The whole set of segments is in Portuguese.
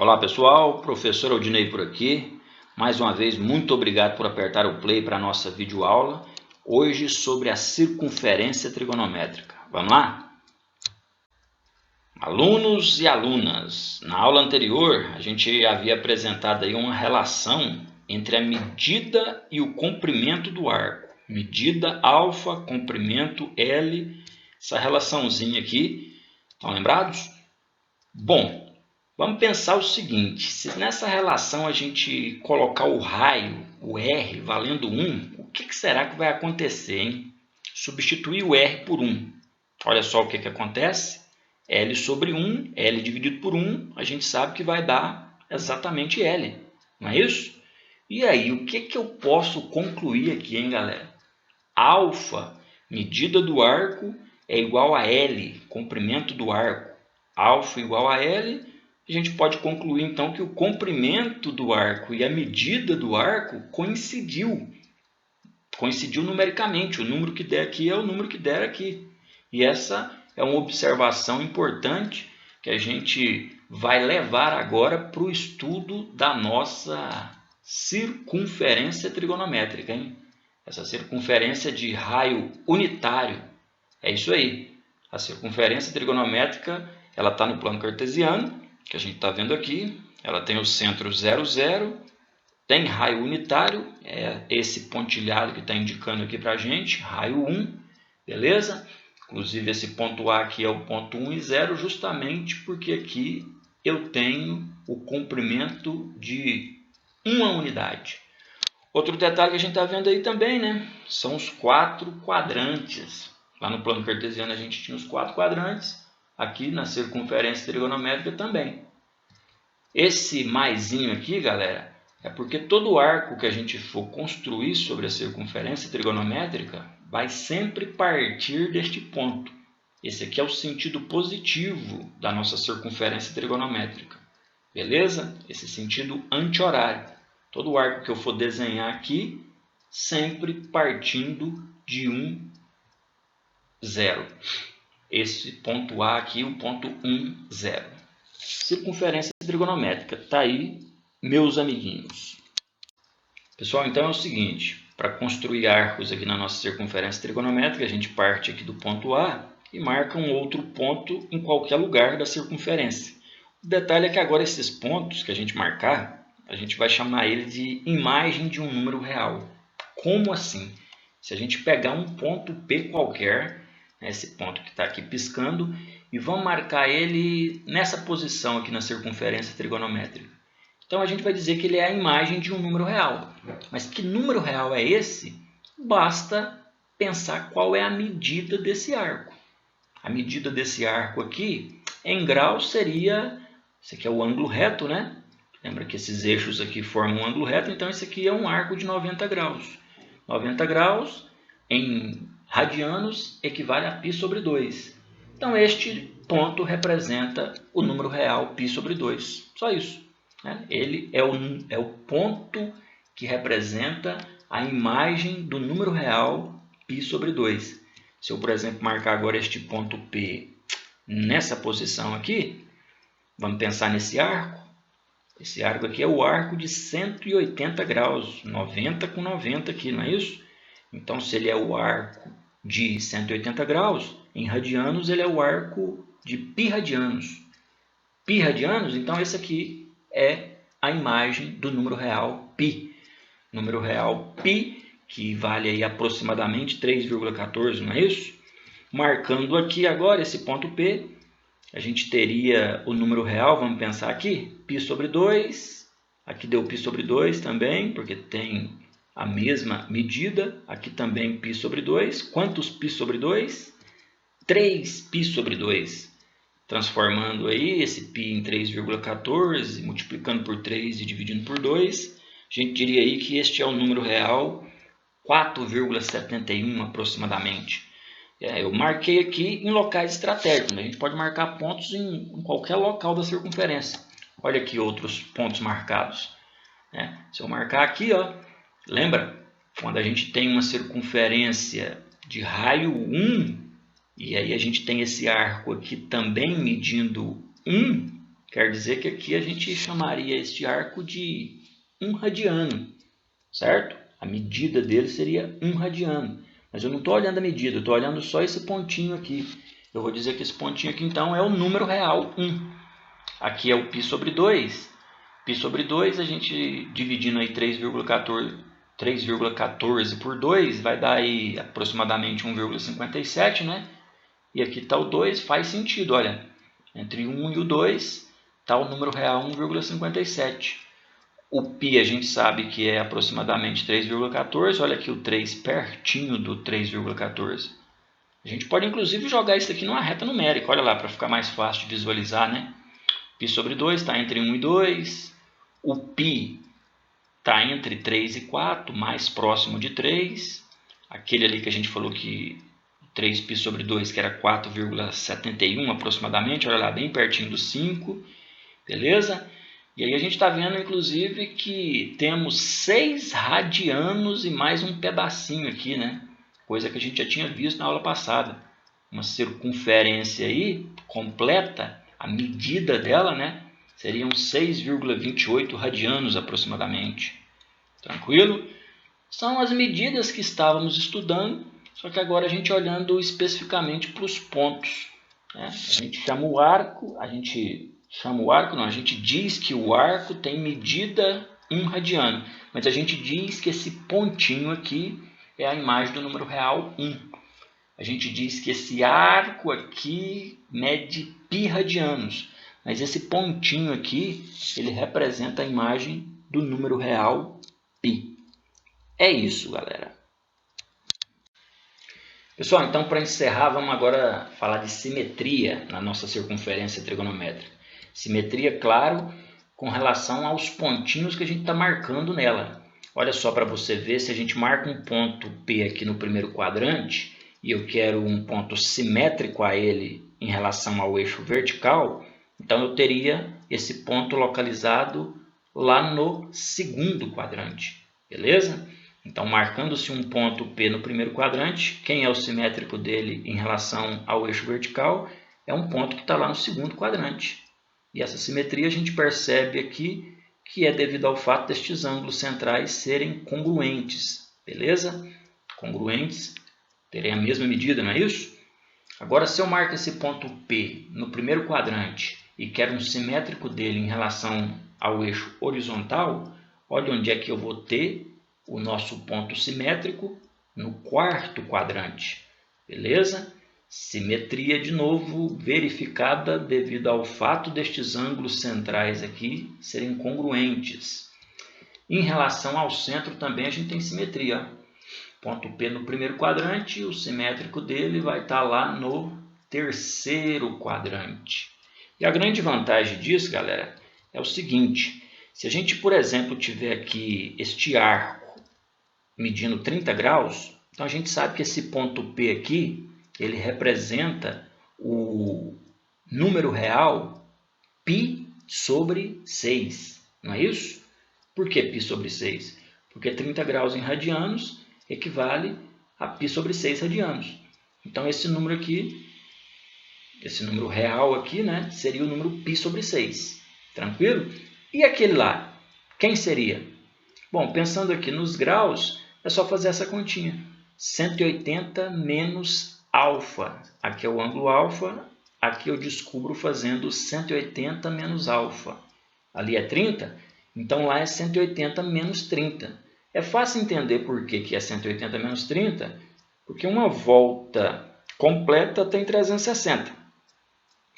Olá pessoal, professor Aldinei por aqui. Mais uma vez, muito obrigado por apertar o play para a nossa videoaula. Hoje sobre a circunferência trigonométrica. Vamos lá? Alunos e alunas, na aula anterior a gente havia apresentado aí uma relação entre a medida e o comprimento do arco. Medida alfa, comprimento L, essa relaçãozinha aqui. Estão lembrados? Bom, vamos pensar o seguinte, se nessa relação a gente colocar o raio, o R, valendo 1, o que será que vai acontecer, hein? Substituir o R por 1. Olha só o que acontece. L sobre 1, L dividido por 1, a gente sabe que vai dar exatamente L, não é isso? E aí, o que eu posso concluir aqui, hein, galera? Alfa, medida do arco, é igual a L, comprimento do arco. Alfa igual a L, a gente pode concluir então que o comprimento do arco e a medida do arco coincidiu numericamente. O número que der aqui é o número que der aqui. E essa é uma observação importante que a gente vai levar agora para o estudo da nossa circunferência trigonométrica, hein? Essa circunferência de raio unitário. É isso aí. A circunferência trigonométrica ela está no plano cartesiano, que a gente está vendo aqui. Ela tem o centro 0, 0. Tem raio unitário, é esse pontilhado que está indicando aqui para a gente, raio 1, beleza? Inclusive esse ponto A aqui é o ponto 1 e 0, justamente porque aqui eu tenho o comprimento de uma unidade. Outro detalhe que a gente está vendo aí também, né? São os 4 quadrantes. Lá no plano cartesiano a gente tinha os 4 quadrantes, aqui na circunferência trigonométrica também. Esse maisinho aqui, galera, é porque todo arco que a gente for construir sobre a circunferência trigonométrica vai sempre partir deste ponto. Esse aqui é o sentido positivo da nossa circunferência trigonométrica. Beleza? Esse sentido anti-horário. Todo arco que eu for desenhar aqui, sempre partindo de 1, 0. Esse ponto A aqui, o ponto 1, 0. Circunferência trigonométrica. Está aí, meus amiguinhos. Pessoal, então é o seguinte. Para construir arcos aqui na nossa circunferência trigonométrica, a gente parte aqui do ponto A e marca um outro ponto em qualquer lugar da circunferência. O detalhe é que agora esses pontos que a gente marcar, a gente vai chamar ele de imagem de um número real. Como assim? Se a gente pegar um ponto P qualquer, esse ponto que está aqui piscando, e vamos marcar ele nessa posição aqui na circunferência trigonométrica. Então a gente vai dizer que ele é a imagem de um número real. Mas que número real é esse? Basta pensar qual é a medida desse arco. A medida desse arco aqui, em graus, seria... Esse aqui é o ângulo reto, né? Lembra que esses eixos aqui formam um ângulo reto, então esse aqui é um arco de 90 graus. 90 graus em radianos equivale a π sobre 2. Então este ponto representa o número real π sobre 2. Só isso. Ele é o ponto que representa a imagem do número real π sobre 2. Se eu, por exemplo, marcar agora este ponto P nessa posição aqui, vamos pensar nesse arco. Esse arco aqui é o arco de 180 graus, 90 com 90 aqui, não é isso? Então, se ele é o arco de 180 graus, em radianos ele é o arco de π radianos. Π radianos, então esse aqui é a imagem do número real π. Número real π, que vale aí aproximadamente 3,14, não é isso? Marcando aqui agora esse ponto P, a gente teria o número real, vamos pensar aqui, π sobre 2, aqui deu π sobre 2 também, porque tem a mesma medida, aqui também π sobre 2, quantos π sobre 2? 3π sobre 2, transformando aí esse π em 3,14, multiplicando por 3 e dividindo por 2, a gente diria aí que este é o número real 4,71 aproximadamente. Eu marquei aqui em locais estratégicos, né? A gente pode marcar pontos em qualquer local da circunferência. Olha aqui outros pontos marcados. Se eu marcar aqui, ó, lembra? Quando a gente tem uma circunferência de raio 1, e aí a gente tem esse arco aqui também medindo 1, Quer dizer que aqui a gente chamaria este arco de 1 radiano, certo? A medida dele seria 1 radiano. Mas eu não estou olhando a medida, eu estou olhando só esse pontinho aqui. Eu vou dizer que esse pontinho aqui, então, é o número real 1. Aqui é o π sobre 2. Π sobre 2, a gente dividindo aí 3,14 por 2, vai dar aí aproximadamente 1,57, né? E aqui está o 2, faz sentido, olha. Entre 1 e o 2 está o número real 1,57. O π a gente sabe que é aproximadamente 3,14. Olha aqui o 3 pertinho do 3,14. A gente pode inclusive jogar isso aqui numa reta numérica. Olha lá, para ficar mais fácil de visualizar, né? Π sobre 2 está entre 1 e 2. O π está entre 3 e 4, mais próximo de 3. Aquele ali que a gente falou que 3π sobre 2, que era 4,71 aproximadamente. Olha lá, bem pertinho do 5. Beleza? E aí a gente está vendo, inclusive, que temos 6 radianos e mais um pedacinho aqui, né? Coisa que a gente já tinha visto na aula passada. Uma circunferência aí completa, a medida dela, né? Seriam 6,28 radianos aproximadamente. Tranquilo? São as medidas que estávamos estudando, só que agora a gente olhando especificamente para os pontos, né? A gente chama o arco, a gente diz que o arco tem medida 1 radiano, mas a gente diz que esse pontinho aqui é a imagem do número real 1. A gente diz que esse arco aqui mede π radianos, mas esse pontinho aqui, ele representa a imagem do número real π. É isso, galera. Pessoal, então para encerrar, vamos agora falar de simetria na nossa circunferência trigonométrica. Simetria, claro, com relação aos pontinhos que a gente está marcando nela. Olha só para você ver, se a gente marca um ponto P aqui no primeiro quadrante e eu quero um ponto simétrico a ele em relação ao eixo vertical, então eu teria esse ponto localizado lá no segundo quadrante, beleza? Então, marcando-se um ponto P no primeiro quadrante, quem é o simétrico dele em relação ao eixo vertical? É um ponto que está lá no segundo quadrante. E essa simetria a gente percebe aqui que é devido ao fato destes ângulos centrais serem congruentes, beleza? Congruentes, terem a mesma medida, não é isso? Agora, se eu marco esse ponto P no primeiro quadrante e quero um simétrico dele em relação ao eixo horizontal, olha onde é que eu vou ter o nosso ponto simétrico no quarto quadrante, beleza? Simetria de novo verificada devido ao fato destes ângulos centrais aqui serem congruentes. Em relação ao centro também a gente tem simetria. Ponto P no primeiro quadrante, o simétrico dele vai estar lá no terceiro quadrante. E a grande vantagem disso, galera, é o seguinte: se a gente, por exemplo, tiver aqui este arco medindo 30 graus, então a gente sabe que esse ponto P aqui, ele representa o número real π sobre 6, não é isso? Por que π sobre 6? Porque 30 graus em radianos equivale a π sobre 6 radianos. Então esse número aqui, esse número real aqui, né, seria o número π sobre 6. Tranquilo? E aquele lá, quem seria? Bom, pensando aqui nos graus, é só fazer essa continha. 180 menos alfa. Aqui é o ângulo alfa. Aqui eu descubro fazendo 180 menos alfa. Ali é 30, então lá é 180 menos 30. É fácil entender por que é 180 menos 30, porque uma volta completa tem 360.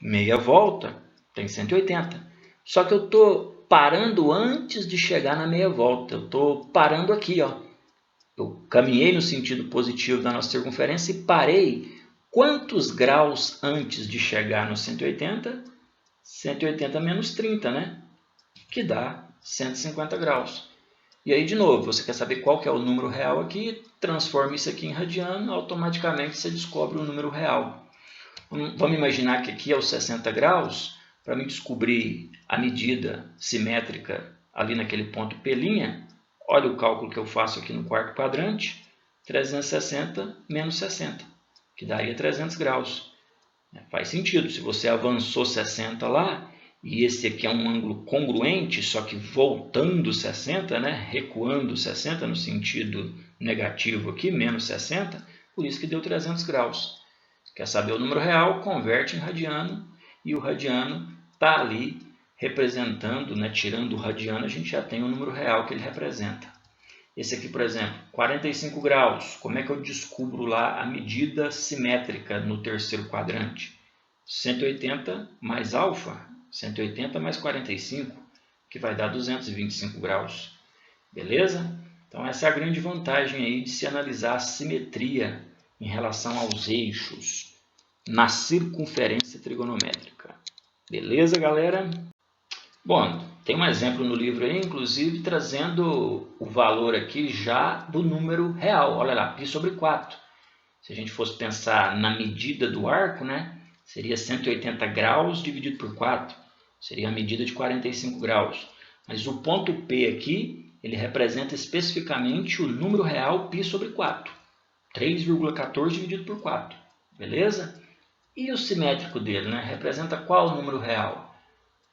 Meia volta tem 180. Só que eu estou parando antes de chegar na meia volta. Eu estou parando aqui, ó. Eu caminhei no sentido positivo da nossa circunferência e parei quantos graus antes de chegar no 180? 180 menos 30, né? Que dá 150 graus. E aí, de novo, você quer saber qual que é o número real aqui? Transforma isso aqui em radiano, automaticamente você descobre o número real. Vamos imaginar que aqui é os 60 graus. Para me descobrir a medida simétrica ali naquele ponto P', olha o cálculo que eu faço aqui no quarto quadrante, 360 menos 60, que daria 300 graus. Faz sentido, se você avançou 60 lá, e esse aqui é um ângulo congruente, só que voltando 60, né? Recuando 60 no sentido negativo aqui, menos 60, por isso que deu 300 graus. Quer saber o número real? Converte em radiano, e o radiano está ali representando, né? Tirando o radiano, a gente já tem o número real que ele representa. Esse aqui, por exemplo, 45 graus. Como é que eu descubro lá a medida simétrica no terceiro quadrante? 180 mais alfa, 180 mais 45, que vai dar 225 graus. Beleza? Então essa é a grande vantagem aí de se analisar a simetria em relação aos eixos na circunferência trigonométrica. Beleza, galera? Bom, tem um exemplo no livro aí, inclusive, trazendo o valor aqui já do número real. Olha lá, π sobre 4. Se a gente fosse pensar na medida do arco, né, seria 180 graus dividido por 4. Seria a medida de 45 graus. Mas o ponto P aqui, ele representa especificamente o número real π sobre 4. 3,14 dividido por 4. Beleza? E o simétrico dele, né, representa qual número real?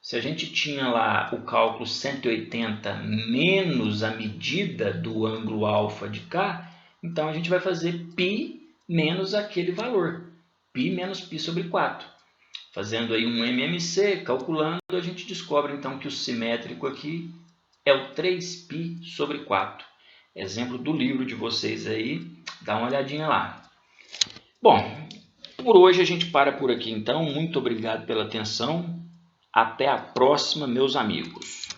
Se a gente tinha lá o cálculo 180 menos a medida do ângulo alfa de cá, então a gente vai fazer π menos aquele valor, π menos π sobre 4. Fazendo aí um MMC, calculando, a gente descobre então que o simétrico aqui é o 3π sobre 4. Exemplo do livro de vocês aí, dá uma olhadinha lá. Bom, por hoje a gente para por aqui então. Muito obrigado pela atenção. Até a próxima, meus amigos.